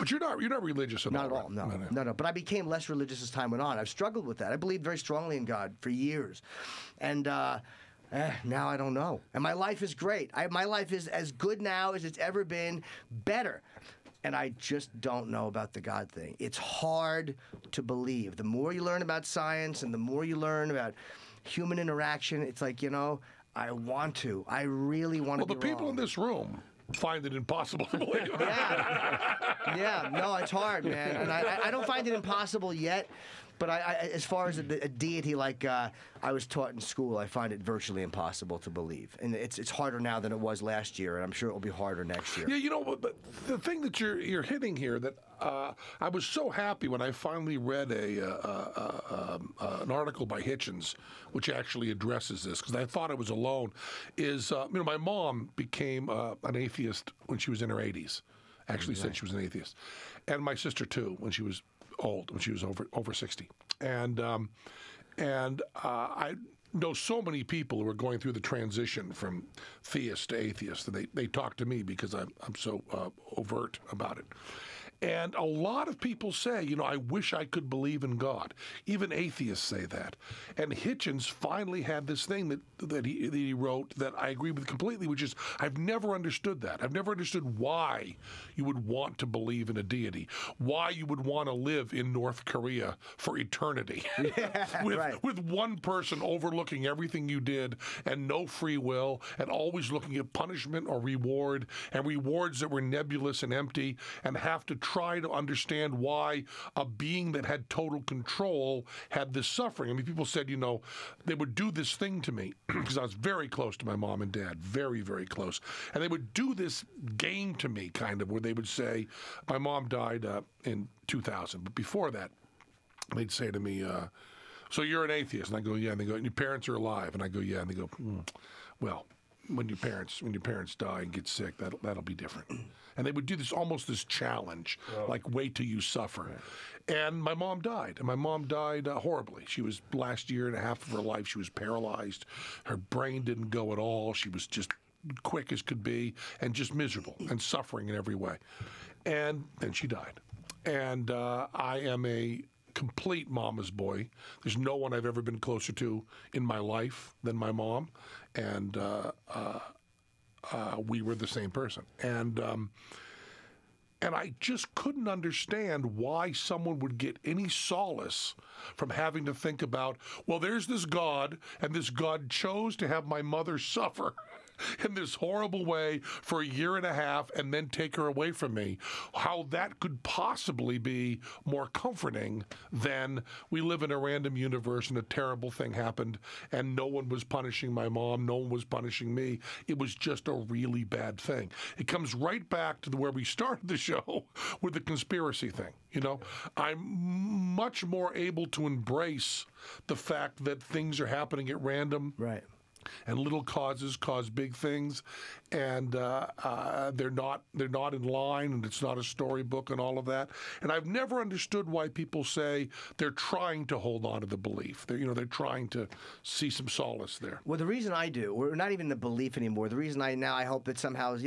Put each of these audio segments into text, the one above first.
But you're not religious at all. Not at all, right? no. But I became less religious as time went on. I've struggled with that. I believed very strongly in God for years. And now I don't know. And my life is great. My life is as good now as it's ever been, better. And I just don't know about the God thing. It's hard to believe. The more you learn about science and the more you learn about human interaction, it's like, I want to. I really want to be Well, the people in this room find it impossible to believe. Yeah, no, it's hard, man. And I don't find it impossible yet, but as far as a deity like I was taught in school, I find it virtually impossible to believe. And it's harder now than it was last year, and I'm sure it will be harder next year. Yeah, but the thing that you're hitting here, that I was so happy when I finally read an article by Hitchens, which actually addresses this, because I thought I was alone, is, my mom became an atheist when she was in her 80s. Actually said she was an atheist. And my sister, too, when she was old, when she was over 60. And I know so many people who are going through the transition from theist to atheist, and they talk to me because I'm so overt about it. And a lot of people say, I wish I could believe in God. Even atheists say that. And Hitchens finally had this thing that he wrote that I agree with completely, which is, I've never understood that. I've never understood why you would want to believe in a deity, why you would want to live in North Korea for eternity, with one person overlooking everything you did and no free will and always looking at punishment or reward, and rewards that were nebulous and empty, and have to try to understand why a being that had total control had this suffering. I mean, people said, they would do this thing to me, because I was very close to my mom and dad, very, very close. And they would do this game to me, kind of, where they would say, my mom died in 2000, but before that, they'd say to me, so you're an atheist? And I go, yeah. And they go, and your parents are alive? And I go, yeah. And they go, well, when your parents die and get sick, that'll be different. And they would do this challenge, like wait till you suffer. Right. And my mom died, horribly. She was, last year and a half of her life, she was paralyzed. Her brain didn't go at all. She was just quick as could be and just miserable and suffering in every way. And then she died. And I am a complete mama's boy. There's no one I've ever been closer to in my life than my mom, and we were the same person. And I just couldn't understand why someone would get any solace from having to think about, well, there's this God, and this God chose to have my mother suffer in this horrible way for a year and a half and then take her away from me. How that could possibly be more comforting than we live in a random universe and a terrible thing happened and no one was punishing my mom, no one was punishing me. It was just a really bad thing. It comes right back to where we started the show with the conspiracy thing. I'm much more able to embrace the fact that things are happening at random. Right. And little causes cause big things, and they're not in line, and it's not a storybook and all of that. And I've never understood why people say they're trying to hold on to the belief. They're trying to see some solace there. Well, the reason I do, we're not even the belief anymore. The reason I hope that somehow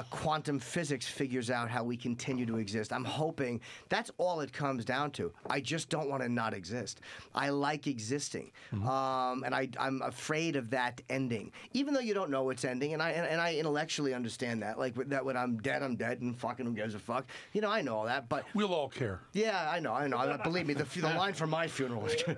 quantum physics figures out how we continue to exist. I'm hoping that's all it comes down to. I just don't want to not exist. I like existing, and I'm afraid of that ending. Even though you don't know it's ending, and I intellectually understand that. Like that, when I'm dead, and fucking who gives a fuck. I know all that, but we'll all care. Yeah, I know. Believe me, the line for my funeral is good.